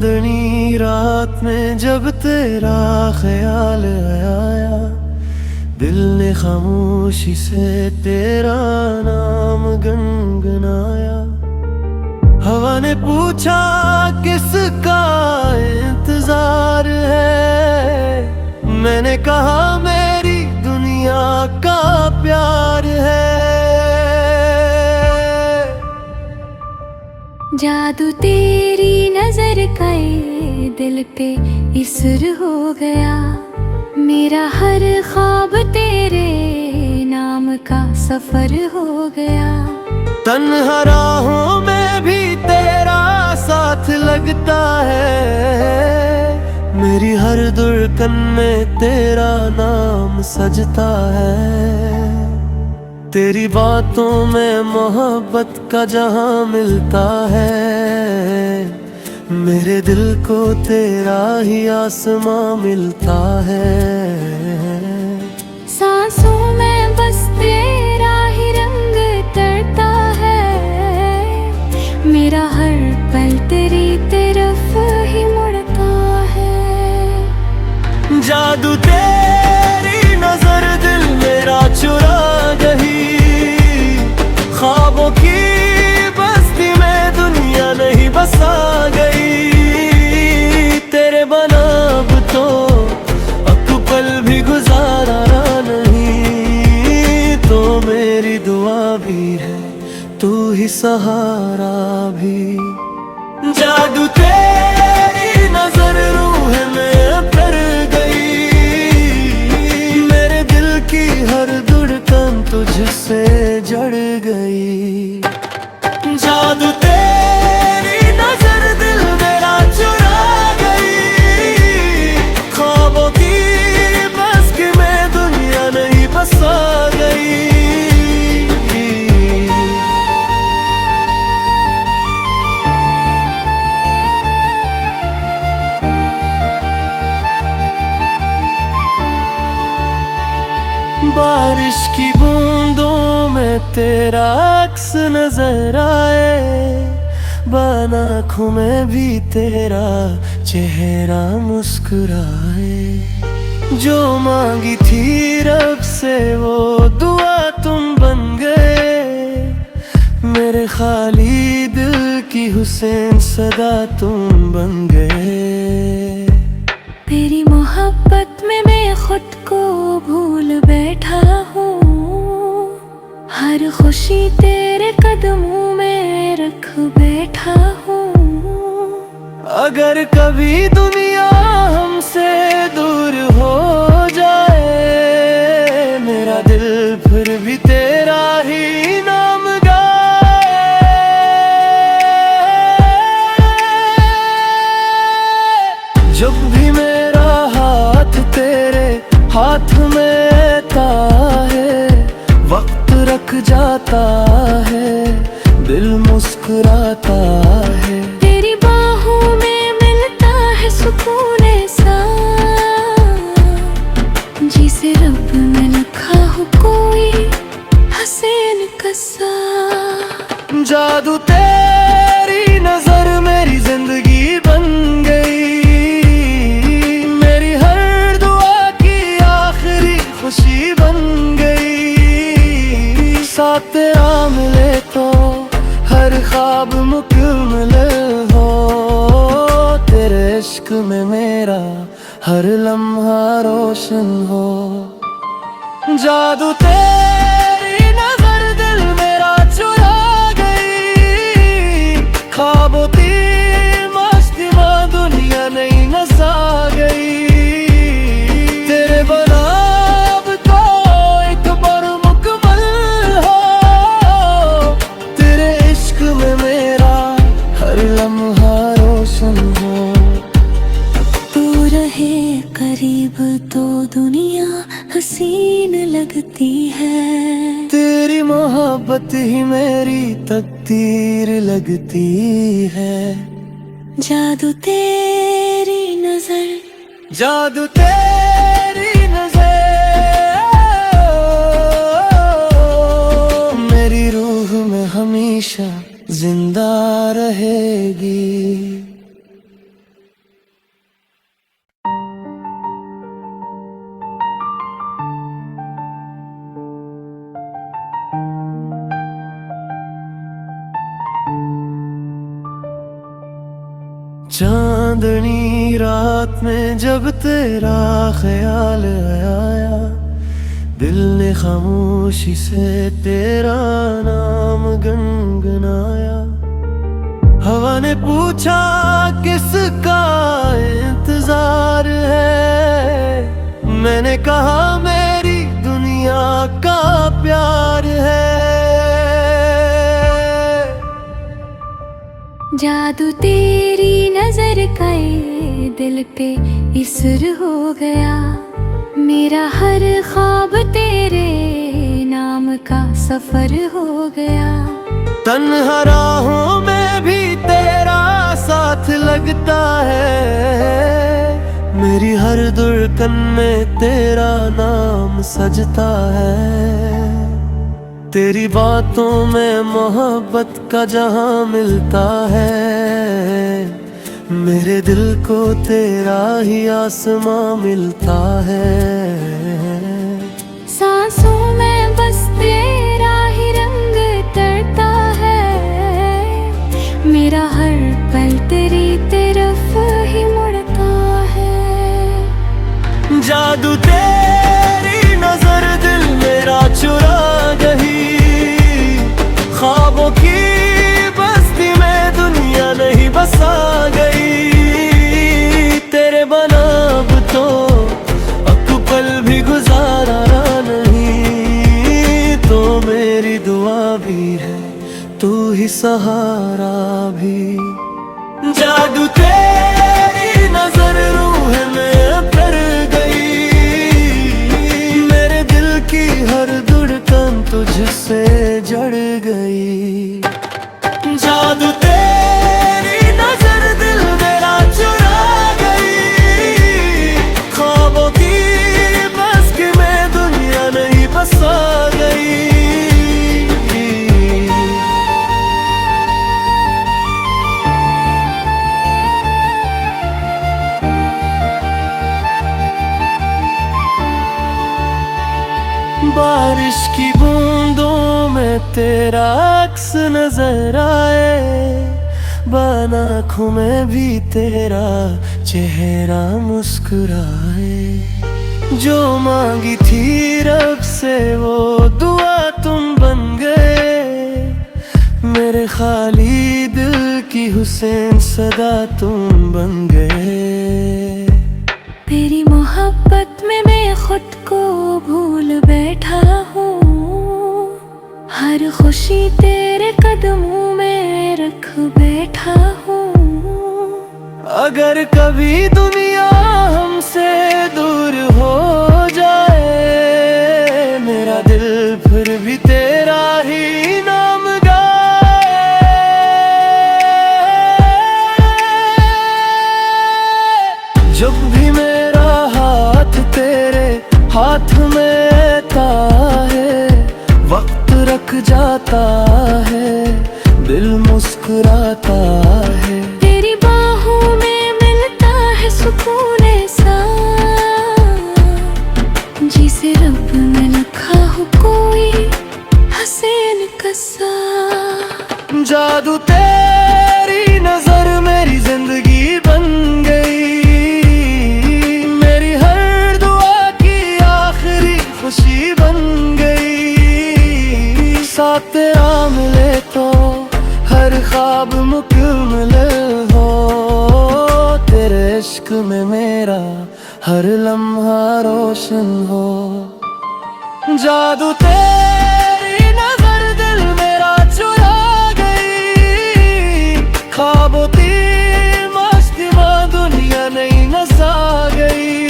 चांदनी रात में जब तेरा ख्याल आया, दिल ने खामोशी से तेरा नाम गुनगुनाया। हवा ने पूछा किसका इंतजार है, मैंने कहा मेरी दुनिया का प्यार है। जादू तेरी नजर का ये दिल पे इस्र हो गया, मेरा हर ख्वाब तेरे नाम का सफर हो गया। तन्हा राहों में भी तेरा साथ लगता है, मेरी हर धड़कन में तेरा नाम सजता है। तेरी बातों में मोहब्बत का जहां मिलता है, मेरे दिल को तेरा ही आसमां मिलता है। सांसों में बस तेरा ही रंग तरता है, मेरा हर पल तेरी तरफ ही मुड़ता है। जादू तेरी नजर दिल मेरा चुरा गई, ख्वाबों की बस्ती में दुनिया नहीं बसा गई। तेरे बना अब तो अब पल भी गुजारा नहीं, तो मेरी दुआ भी है तू ही सहारा भी। जादू तेरी नजर रूह में कर गई, मेरे दिल की हर धड़कन तुझसे जड़ गई। जादू तेरी नजर दिल मेरा चुरा गई, ख्वाबों की बस्ती में दुनिया नहीं बसा गई। बारिश की बूंदों में तेरा अक्स नजर आए, बन आँखों में भी तेरा चेहरा मुस्कुराए। जो मांगी थी रब से वो दुआ तुम बन गए, मेरे खाली दिल की हुसैन सदा तुम बन गए। तेरी मोहब्बत में मैं खुद को भूल बैठा हूँ, हर खुशी तेरे कदमों में रख बैठा हूँ। अगर कभी दुनिया हमसे दूर हो जाए, मेरा दिल फिर भी तेरा ही नाम गाए। जब भी मेरा हाथ तेरे हाथ में आता है, वक्त रख जाता है, दिल मुस्कुराता है। तेरी बाहों में मिलता है सुकून ऐसा, जिसे रब ने लिखा हो कोई हसीन कसा। जादू तेरी नजर मेरी जिंदगी बन गई, मेरी हर दुआ की आखिरी खुशी बन गई। साथ तेरा मिले तो हर ख्वाब मुकम्मल हो, तेरे इश्क में मेरा हर लम्हा रोशन हो। जादू तेरी नजर दिल मेरा चुरा गई, ख्वाबों की मस्ती में दुनिया नहीं नसा गई। तेरे बना अब तो एक बार मुकम्मल हो, तेरे इश्क में मेरा हर लम्हा रोशन हो। तू रहे करीब तो दुनिया हसीन लगती है, तेरी मोहब्बत ही मेरी तकदीर लगती है। जादू तेरी नजर, जादू तेरी नजर मेरी रूह में हमेशा जिंदा रहेगी। चांदनी रात में जब तेरा ख्याल आया, दिल ने खामोशी से तेरा नाम गुनगुनाया। हवा ने पूछा किसका इंतजार है, मैंने कहा मेरी दुनिया का प्यार है। जादू तेरी नजर का ये दिल पे इस्र हो गया, मेरा हर ख्वाब तेरे नाम का सफर हो गया। तन्हा राहों में भी तेरा साथ लगता है, मेरी हर धड़कन में तेरा नाम सजता है। तेरी बातों में मोहब्बत का जहां मिलता है, मेरे दिल को तेरा ही आसमां मिलता है। सांसों में बस तेरा ही रंग तरता है, मेरा हर पल तेरी तरफ ही मुड़ता है। जादू तेरी नजर दिल मेरा चुरा गई, ख्वाबों की बस्ती में दुनिया नहीं बसा गई। तेरे बना अब तो अब पल भी गुजारा नहीं, तो मेरी दुआ भी है तू ही सहारा भी। जादू तेरी नजर रूह में कर गई, मेरे दिल की हर धड़कन तुझसे जड़ गई। जादू तेरी नजर दिल मेरा चुरा गई, ख्वाबों की बस्ती में दुनिया नहीं बसा गई। बारिश की बूंदों में तेरा अक्स नजर आए, बन आँखों में भी तेरा चेहरा मुस्कुराए। जो मांगी थी रब से वो दुआ तुम बन गए, मेरे खाली दिल की हुसैन सदा तुम बन गए। तेरी मोहब्बत में मैं खुद को भूल बैठा हूँ, हर खुशी तेरे कदमों में रख बैठा हूँ। अगर कभी दुनिया हमसे दूर हो जाए, मेरा दिल फिर भी तेरा ही नाम गाए। जब भी मेरा हाथ तेरे हाथ में आता है, वक्त रख जाता है, दिल मुस्कुराता है। तेरी बाहों में मिलता है सुकून ऐसा, जिसे रब ने लिखा हो कोई हसीन कसा। जादू तेरी नजर मेरी जिंदगी बन गई, मेरी हर दुआ की आखिरी खुशी बन गई। साथ तेरा मिले तो हर ख्वाब मुकम्मल हो, तेरे इश्क में मेरा हर लम्हा रोशन हो। जादू तेरी नजर दिल मेरा चुरा गई, ख्वाबों की मस्ती में दुनिया नहीं नसा गई।